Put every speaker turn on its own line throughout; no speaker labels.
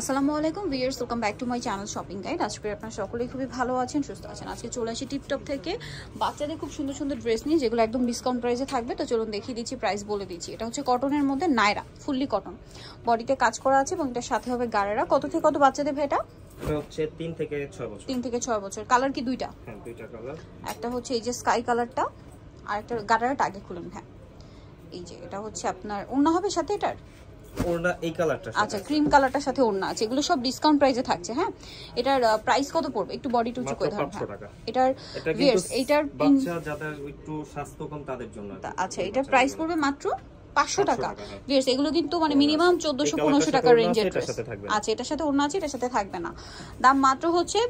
আসসালামু আলাইকুম viewers, welcome back to my channel shopping guide. আজকে আপনারা সকলেই খুবই ভালো আছেন, সুস্থ আছেন। আজকে চলে আসি টিপটপ থেকে বাচ্চাদের খুব সুন্দর সুন্দর ড্রেস নিয়ে, যেগুলো একদম ডিসকাউন্ট প্রাইসে থাকবে। তো চলুন দেখিয়ে দিচ্ছি, প্রাইস বলে দিচ্ছি। এটা হচ্ছে কটনের মধ্যে নায়রা, ফুললি কটন, বডিতে কাজ করা আছে এবং এটার সাথে হবে গারারা। কত থেকে কত বাচ্চাদের ভাই এটা?
এটা হচ্ছে 3 থেকে 6 বছর।
3 থেকে 6 বছর। কালার কি দুইটা?
হ্যাঁ, দুইটা কালার। একটা
হচ্ছে এই যে স্কাই কালারটা, আর একটা গারারাটা আগে খুলুন। হ্যাঁ, এই যে এটা হচ্ছে আপনার ওড়না হবে সাথে এটার।
ওড়না এই কালারটা,
আচ্ছা, ক্রিম কালারটার সাথে ওড়না আছে। এগুলো সব ডিসকাউন্ট প্রাইসে থাকছে। হ্যাঁ, এটার প্রাইস কত পড়বে? একটু বডি টু করে ধরুন। এটার ভিউয়ার্স, এটার
বাচ্চা যাদের একটু স্বাস্থ্য কম তাদের জন্য।
আচ্ছা, এটার প্রাইস পড়বে মাত্র 500 টাকা। ভিউয়ার্স, এগুলো কিন্তু মানে মিনিমাম 1400-1500 টাকার রেঞ্জের ড্রেস। আচ্ছা, এটার সাথে ওড়না আছে, এটার সাথে থাকবে না। দাম মাত্র হচ্ছে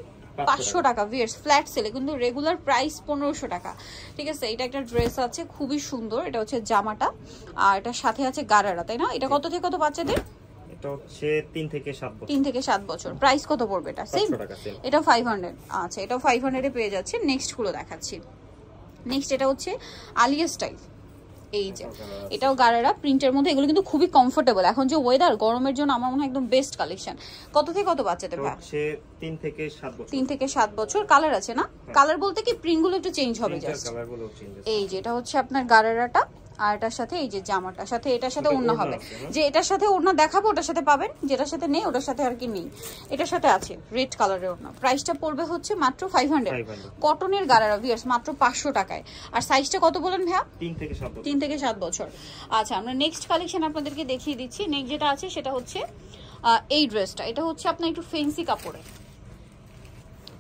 500 টাকা। ভিউয়ার্স, ফ্ল্যাট সেলে কিন্তু রেগুলার প্রাইস 1500 টাকা। ঠিক আছে, এটা একটা ড্রেস আছে খুবই সুন্দর। এটা হচ্ছে জামাটা, আর এটার সাথে আছে গারারা, তাই না? এটা কত থেকে কত বাচ্চাদের?
এটা হচ্ছে 3 থেকে 7 বছর।
3 থেকে 7 বছর। প্রাইস কত পড়বে এটা? সেম, এটা 500। আচ্ছা, এটা 500 এ পেয়ে যাচ্ছে। নেক্সট গুলো দেখাচ্ছি। নেক্সট এটা হচ্ছে আলিয়া স্টাইল। এই যে এটাও গারারা প্রিন্টের মধ্যে। এগুলো কিন্তু খুবই কমফোর্টেবল। এখন যে ওয়েদার, গরমের জন্য আমার মনে হয় একদম বেস্ট কালেকশন। কত থেকে কত বাচ্চাদের ভাই?
হচ্ছে 3 থেকে 7 বছর।
3 থেকে 7 বছর। কালার আছে না? কালার বলতে কি প্রিন্ট গুলো একটু চেঞ্জ হবে জাস্ট। এই যে এটা হচ্ছে আপনার গারারাটা, আর এটার সাথে এই যে জামাটার সাথে এটার সাথে ওড়না হবে। যে এটার সাথে ওড়না দেখাবো ওটার সাথে পাবেন, যেটার সাথে নেই ওটার সাথে আর কি নেই। এটার সাথে আছে রেড কালারের ওড়না। প্রাইসটা পড়বে হচ্ছে মাত্র 500। কটনের গারারা ভিউয়ার্স, মাত্র 500 টাকায়। আর সাইজটা কত বলেন ভাইয়া? 3 থেকে 7 বছর। আচ্ছা, আমরা নেক্সট কালেকশন আপনাদেরকে দেখিয়ে দিচ্ছি। নেক্সট যেটা আছে সেটা হচ্ছে এই ড্রেসটা। এটা হচ্ছে আপনার একটু ফেন্সি কাপড়ের।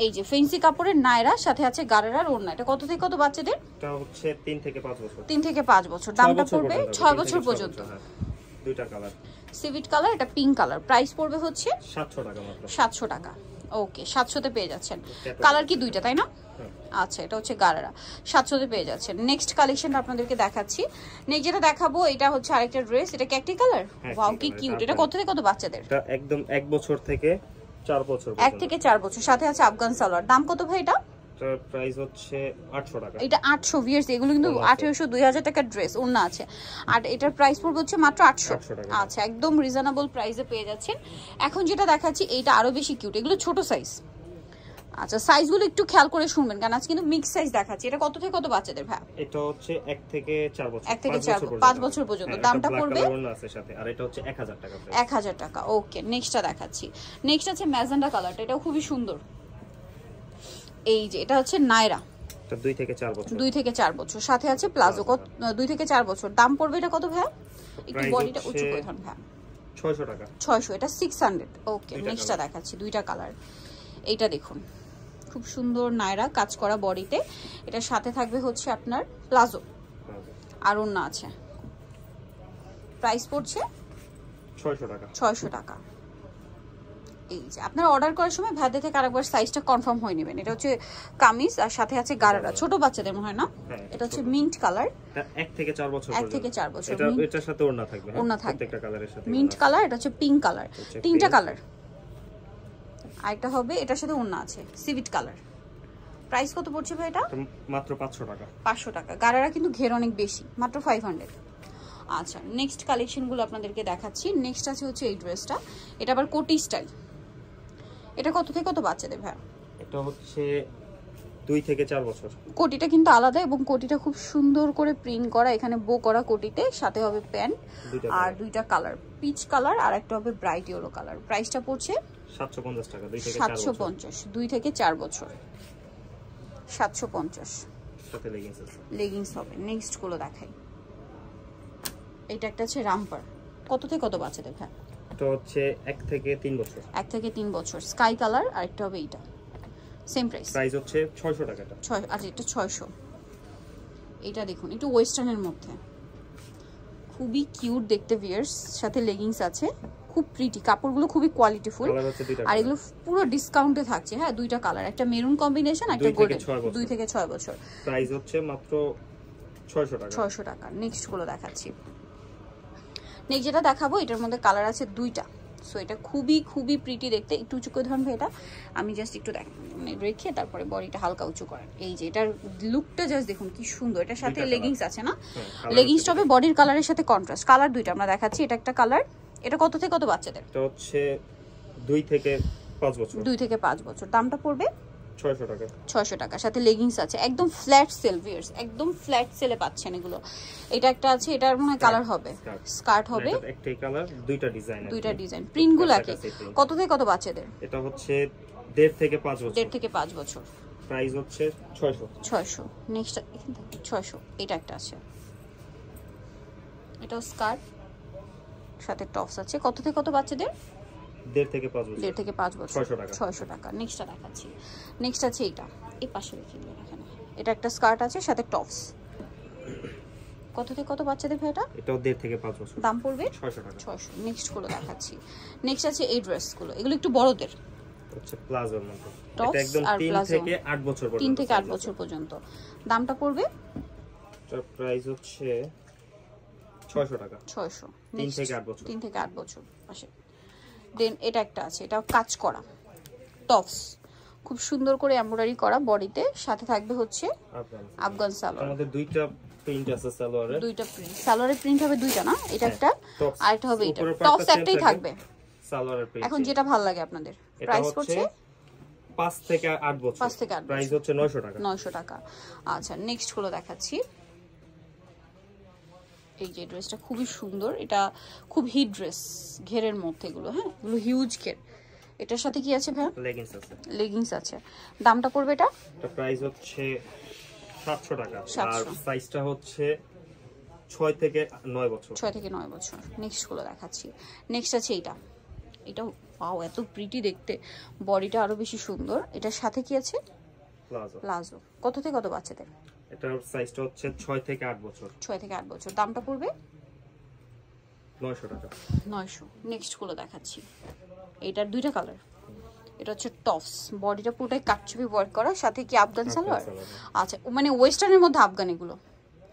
এই যে ফেন্সি কাপড়ের নায়রা, সাথে আছে গারারার ওড়না। এটা কত থেকে কত বাচ্চাদের?
এটা হচ্ছে 3 থেকে 5 বছর।
3 থেকে 5 বছর। দামটা পড়বে 6 বছর পর্যন্ত।
দুইটা কালার,
সিভিট কালার, এটা পিঙ্ক কালার। প্রাইস পড়বে হচ্ছে
700 টাকা মাত্র। 700
টাকা। ওকে, 700 তে পেয়ে যাচ্ছেন। কালার কি দুইটা, তাই না? আচ্ছা, এটা হচ্ছে গারারা, 700 তে পেয়ে যাচ্ছেন। নেক্সট কালেকশনটা আপনাদেরকে দেখাচ্ছি। নেক্সট যেটা দেখাবো এটা হচ্ছে আরেকটা ড্রেস। এটা ক্যাকটি কালার। ওয়াও, কি কিউট। এটা কত থেকে কত বাচ্চাদের?
এটা একদম 1 বছর থেকে 4 বছর।
1 থেকে 4 বছর। সাথে আছে আফগান সালোয়ার। দাম কত ভাই এটা?
এটার প্রাইস হচ্ছে 800 টাকা।
এটা 800। ভিউয়ার্স, এগুলো কিন্তু 1800-2000 টাকার ড্রেস, ওড়না আছে। আর এটার প্রাইস পড়বে হচ্ছে মাত্র 800 টাকা। আচ্ছা, একদম রিজনেবল প্রাইসে পেয়ে যাচ্ছেন। এখন যেটা দেখাচ্ছি এইটা আরো বেশি কিউট। এগুলো ছোট সাইজ। আচ্ছা, সাইজগুলো একটু খেয়াল করে শুনবেন, কারণ আজকে কিন্তু মিক্স সাইজ দেখাচ্ছি। এটা কত থেকে কত বাচ্চাদের ভাই?
এটা হচ্ছে 1 থেকে 4 বছর।
1 থেকে 5 বছর পর্যন্ত। দামটা পড়বে
আর এটা হচ্ছে 1000 টাকা।
1000 টাকা। ওকে, নেক্সটটা দেখাচ্ছি। নেক্সট আছে ম্যাজেন্ডা কালারটা। এটাও খুবই সুন্দর। এই যে এটা হচ্ছে নায়রা,
2 থেকে 4 বছর।
2 থেকে 4 বছর। সাথে আছে প্লাজো। 2 থেকে 4 বছর। দাম পড়বে এটা কত ভাই? একটু বডিটা উঁচু করে ধরুন ভাই।
600 টাকা।
600। এটা 600। ওকে, নেক্সটটা দেখাচ্ছি। দুইটা কালার। এইটা দেখুন, খুব সুন্দর নায়রা কাজ করা বডিতে। এটার সাথে থাকবে হচ্ছে আপনার প্লাজো, আর ওড়না আছে। প্রাইস পড়ছে
600 টাকা।
600 টাকা। এই যে আপনারা অর্ডার করার সময় ভাইদের থেকে আরেকবার সাইজটা কনফার্ম হয়ে নেবেন। এটা হচ্ছে কামিজ, আর সাথে আছে গারারা। ছোট বাচ্চাদের মনে হয় না? এটা হচ্ছে মিন্ট কালার।
1 থেকে 4 বছর।
1 থেকে 4 বছর।
এটার সাথে ওড়না থাকবে।
ওড়না থাকবে
প্রত্যেকটা কালারের সাথে।
মিন্ট কালার, এটা হচ্ছে পিঙ্ক কালার। তিনটা কালার। আরেকটা হবে এটার সাথে ওড়না আছে সিভিট কালার। প্রাইস কত পড়ছে ভাই এটা?
মাত্র 500 টাকা।
500 টাকা। গারারা কিন্তু ঘের অনেক বেশি, মাত্র 500। আচ্ছা, নেক্সট কালেকশনগুলো আপনাদেরকে দেখাচ্ছি। নেক্সট আছে হচ্ছে এই ড্রেসটা। এটা আবার কোটি স্টাইল। এটা কত থেকে কত বাচ্চাদের ভাই?
এটা হচ্ছে 2 থেকে 4 বছর।
কোটিটা কিন্তু আলাদা, এবং কোটিটা খুব সুন্দর করে প্রিন্ট করা, এখানে বো করা কোটিতে। সাথে হবে প্যান্ট, আর দুইটা কালার, পিচ কালার আর একটা হবে ব্রাইট ইয়েলো কালার। প্রাইসটা পড়ছে
750 টাকা।
750। 2 থেকে 4 বছর। 750।
সাথে লেগিংস আছে।
লেগিংস হবে। নেক্সট গুলো দেখাই। এটা একটা আছে রামপার। কত থেকে কত বাচ্চাদের ভাই?
এটা হচ্ছে 1 থেকে 3 বছর।
1 থেকে 3 বছর। স্কাই কালার, আর একটা হবে এইটা। Same price.
প্রাইস হচ্ছে 600 টাকা।
6। আচ্ছা, এটা 600। এটা দেখুন, একটু ওয়েস্টার্নের মধ্যে, খুবই কিউট দেখতে ভিউয়ার্স। সাথে লেগিংস আছে, খুব প্রিটি। কাপড়গুলো খুবই কোয়ালিটিফুল, আর এগুলো পুরো ডিসকাউন্টে থাকছে। হ্যাঁ, দুইটা কালার, একটা মেরুন কম্বিনেশন, একটা গোল্ডেন। 2 থেকে 6 বছর।
প্রাইস হচ্ছে মাত্র 600 টাকা।
600 টাকা। নেক্সট গুলো দেখাচ্ছি। নেক্সট যেটা দেখাবো এটার মধ্যে কালার আছে দুইটা। সো এটা খুবই খুবই প্রিটি দেখতে। একটু উঁচু করে ধরুন ভাই। এটা আমি জাস্ট একটু রেখে তারপরে বডিটা হালকা উঁচু করেন। এই যে এটার লুকটা জাস্ট দেখুন কি সুন্দর। এটার সাথে লেগিংস আছে না? লেগিংসটা হবে বডির কালারের সাথে কন্ট্রাস্ট। কালার দুইটা আমরা দেখাচ্ছি। এটা একটা কালার। এটা কত থেকে কত বাচ্চাদের?
এটা হচ্ছে 2 থেকে 5 বছর।
2 থেকে 5 বছর। দামটা পড়বে
600 টাকা।
600 টাকা। সাথে লেগিংস আছে, একদম ফ্ল্যাট সেল ভিউয়ার্স, একদম ফ্ল্যাট সেলে পাচ্ছেন এগুলো। এটা একটা আছে, এটার মনে হয় কালার হবে, স্কার্ট হবে,
একটাই কালার, দুইটা ডিজাইন।
দুইটা ডিজাইন, প্রিন্টগুলো কি কত থেকে কত বাচ্চাদের?
এটা হচ্ছে 1.5 থেকে 5 বছর।
1.5 থেকে 5 বছর।
প্রাইস হচ্ছে 600।
600। নেক্সট এখান থেকে 600। এটা একটা আছে, এটাও স্কার্ট সাথে টপস আছে। কত থেকে কত বাচ্চাদের?
1.5 থেকে 5 বছর।
1.5 থেকে 5 বছর।
600 টাকা।
600 টাকা। নেক্সটটা দেখাচ্ছি। নেক্সট আছে এটা, এই পাশে রেখে দিন এখানে। এটা একটা স্কার্ট আছে সাথে টপস। কত থেকে কত বাচ্চাদের ভাই এটা?
এটাও 1.5 থেকে 5 বছর।
দাম পড়বে
600 টাকা।
600। নেক্সট গুলো দেখাচ্ছি। নেক্সট আছে এই ড্রেসগুলো, এগুলো একটু বড়দের,
হচ্ছে প্লাজোর মধ্যে।
টপস
এটা একদম
আর
3
প্লাজো।
থেকে 8 বছর পর্যন্ত।
3 থেকে 8 বছর পর্যন্ত। দামটা পড়বে
এটার প্রাইস হচ্ছে 600 টাকা।
600।
3 থেকে 8 বছর।
3 থেকে 8 বছর পাশে। দেন এটা একটা আছে, এটাও কাজ করা টপস, খুব সুন্দর করে এমব্রয়ডারি করা বডিতে, সাথে থাকবে হচ্ছে আফগান সালোয়ার।
আমাদের দুইটা প্রিন্ট আছে সালোয়ারে।
দুইটা প্রিন্ট, সালোয়ারের প্রিন্ট হবে দুইটা না? এটা একটা আর একটা হবে এটা। টপস একটাই থাকবে
সালোয়ারের প্রিন্ট।
এখন যেটা ভালো লাগে আপনাদের। প্রাইস পড়ছে
5 থেকে 8 বছর।
5 থেকে 8
প্রাইস হচ্ছে 900 টাকা।
900 টাকা। আচ্ছা নেক্সট গুলো দেখাচ্ছি। এই যে ড্রেসটা খুবই সুন্দর, এটা খুব হিট ড্রেস, ঘেরের মধ্যে এগুলো, হ্যাঁ এগুলো হিউজ ঘের। এটার সাথে কি আছে ভাই?
লেগিংস আছে।
লেগিংস আছে। দামটা পড়বে এটা?
এটা প্রাইস হচ্ছে 700 টাকা।
700।
আর সাইজটা হচ্ছে 6 থেকে 9 বছর।
6 থেকে 9 বছর। নেক্সট গুলো দেখাচ্ছি। নেক্সট আছে এটা, এটাও পাও এত প্রিটি দেখতে, বডিটা আরো বেশি সুন্দর। এটার সাথে কি আছে?
প্লাজো।
প্লাজো। কত থেকে কত বাচ্চাদের?
এটার সাইজটা হচ্ছে 6 থেকে 8 বছর।
6 থেকে 8 বছর। দামটা পড়বে
900 টাকা।
900। নেক্সট গুলো দেখাচ্ছি। এটার দুইটা কালার। এটা হচ্ছে টপস, বডিটা পুরোটাই কাটছবি ওয়ার্ক করা, সাথে কি আফগান সালোয়ার। আচ্ছা মানে ওয়েস্টার্নের মধ্যে আফগান এগুলো।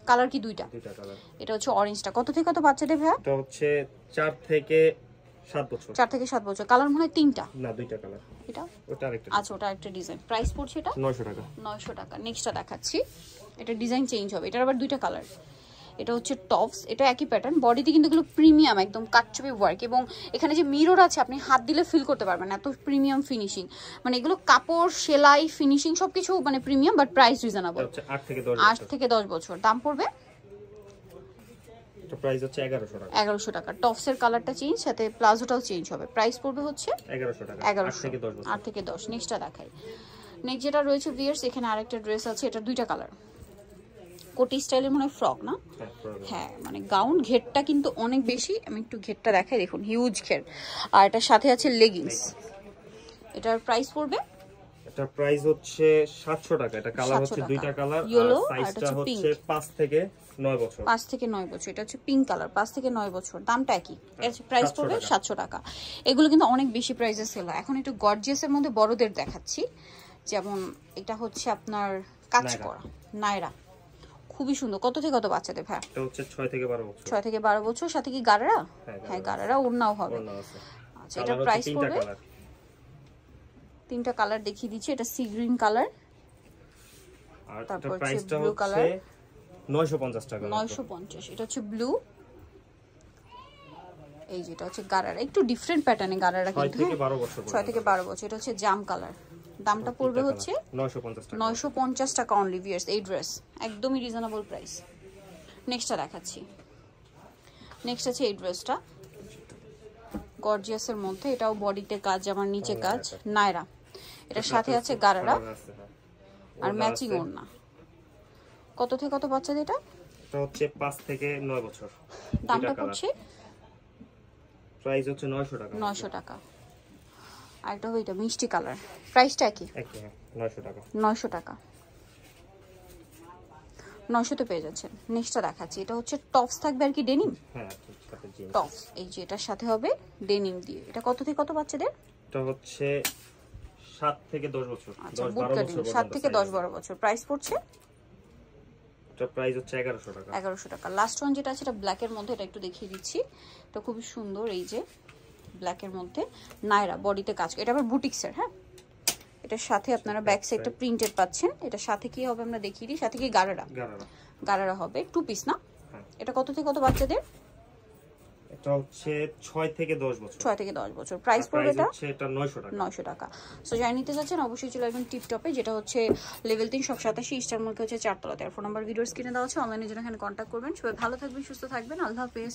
কালার কি দুইটা?
দুইটা কালার।
এটা হচ্ছে অরেঞ্জটা। কত থেকে কত বাচ্চাদের ভাইয়া?
এটা হচ্ছে 4 থেকে 7 বছর।
4 থেকে 7 বছর। কালার মনে হয় তিনটা
না, দুইটা কালার।
এটা
ওটা আরেকটা।
আচ্ছা ওটা একটা ডিজাইন। প্রাইস পড়ছে এটা
900 টাকা।
900 টাকা। নেক্সটটা দেখাচ্ছি। এটা ডিজাইন চেঞ্জ হবে, এটার আবার দুইটা কালার। এটা হচ্ছে টপস, এটা একই প্যাটার্ন, বডিতে কিন্তু এগুলো প্রিমিয়াম একদম কাটছবি ওয়ার্ক, এবং এখানে যে মিরর আছে আপনি হাত দিলে ফিল করতে পারবেন, এত প্রিমিয়াম ফিনিশিং। মানে এগুলো কাপড়, সেলাই, ফিনিশিং সবকিছু মানে প্রিমিয়াম, বাট প্রাইস রিজনেবল।
8 থেকে 10
8 থেকে 10 বছর। দাম পড়বে
এটা প্রাইস হচ্ছে 1100 টাকা।
1100 টাকা। টপসের কালারটা চেঞ্জ, সাথে প্লাজোটাও চেঞ্জ হবে। প্রাইস পড়বে হচ্ছে
1100 টাকা।
1100।
8 থেকে 10 বছর।
8 থেকে 10। নেক্সটটা দেখাই। নেক্সট যেটা রয়েছে ভিয়ার্স, এখানে আরেকটা ড্রেস আছে, এটা দুইটা কালার, কোটি স্টাইলের মনে হয় ফ্রক না? হ্যাঁ মানে গাউন, ঘেরটা কিন্তু অনেক বেশি। আমি একটু ঘেরটা দেখাই, দেখুন হিউজ ঘের। আর এটার সাথে আছে লেগিংস। এটার প্রাইস পড়বে?
এটার প্রাইস হচ্ছে 700 টাকা। এটা কালার হচ্ছে দুইটা কালার,
ইয়েলো
আর সাইজটা হচ্ছে 5 থেকে 9 বছর।
5 থেকে 9 বছর। এটা হচ্ছে পিঙ্ক কালার, 5 থেকে 9 বছর। দামটা একই, এর প্রাইস পড়বে 700 টাকা। এগুলো কিন্তু অনেক বেশি প্রাইসে সেল হয়। এখন একটু গর্জিয়াসের মধ্যে বড়দের দেখাচ্ছি, যেমন এটা হচ্ছে আপনার কাজ করা নায়রা, খুবই সুন্দর। কত থেকে কত বাচ্চাদের ভাই?
এটা হচ্ছে 6 থেকে 12 বছর।
6 থেকে 12 বছর। সাথে কি গারারা? হ্যাঁ গারারা, ওড়নাও হবে। আচ্ছা এটা প্রাইস পড়বে? তিনটা কালার দেখিয়ে দিচ্ছি। এটা সি গ্রিন কালার,
আর
তারপর
এটা প্রাইসটা
ব্লু কালার,
950 টাকা।
950। এটা হচ্ছে ব্লু। এই যেটা হচ্ছে গারারা, একটু ডিফারেন্ট প্যাটার্নে গারারা কিন্তু।
6 থেকে 12 বছর।
6 থেকে 12 বছর। এটা হচ্ছে জাম কালার। দামটা পড়বে হচ্ছে
950 টাকা।
950 টাকা অনলি ভিউয়ার্স। এই ড্রেস একদমই রিজনেবল প্রাইস। নেক্সটটা দেখাচ্ছি। নেক্সট আছে এই ড্রেসটা গর্জিয়াসের মধ্যে, এটাও বডিতে কাজ, আমার নিচে কাজ, নায়রা। এটার সাথে আছে গারারা আর ম্যাচিং ওড়না। কত থেকে কত বাচ্চাদের এটা?
এটা হচ্ছে 5 থেকে 9 বছর।
দামটা পড়ছে?
প্রাইস হচ্ছে 900 টাকা।
900 টাকা। আর এটা এটা মিষ্টি কালার, প্রাইসটা কি?
900 টাকা।
900 টাকা। 900 তে পেয়ে যাচ্ছেন। নেক্সটটা দেখাচ্ছি। এটা হচ্ছে টপস থাকবে আর কি ডেনিম।
হ্যাঁ সাথে জিন্স।
টপস এই যে এটার সাথে হবে ডেনিম দিয়ে। এটা কত থেকে কত বাচ্চাদের?
এটা হচ্ছে 7 থেকে 10 বছর।
আচ্ছা বুট কাটিং 7 থেকে 10-12 বছর। প্রাইস পড়ছে?
এটা প্রাইস হচ্ছে 1100 টাকা।
1100 টাকা। লাস্ট ওয়ান যেটা আছে এটা ব্ল্যাকের মধ্যে, এটা একটু দেখিয়ে দিচ্ছি। এটা খুবই সুন্দর, এই যে ব্ল্যাকের মধ্যে নায়রা, বডিতে কাজ। এটা আবার বুটিক্সের। হ্যাঁ এটার সাথে আপনারা ব্যাক সাইডটা প্রিন্টেড পাচ্ছেন। এটার সাথে কি হবে আমরা দেখিয়ে দিই। সাথে কি গারারা? গারারা হবে, টু পিস না? এটা কত থেকে কত বাচ্চাদের?
এটা হচ্ছে 6 থেকে 10 বছর।
6 থেকে 10 বছর। প্রাইস পড়বে এটা
হচ্ছে এটা 900 টাকা।
900 টাকা। সো যারা নিতে যাচ্ছেন অবশ্যই চলে আসবেন টিপটপে, যেটা হচ্ছে লেভেল 3 সব 87 ইস্টার মলকে হচ্ছে 4 তলাতে। আর ফোন নাম্বার ভিডিওর স্ক্রিনে দেওয়া আছে, অনলাইনে জন্য এখানে কন্ট্যাক্ট করবেন। সবাই ভালো থাকবেন, সুস্থ থাকবেন, আল্লাহ হাফেজ।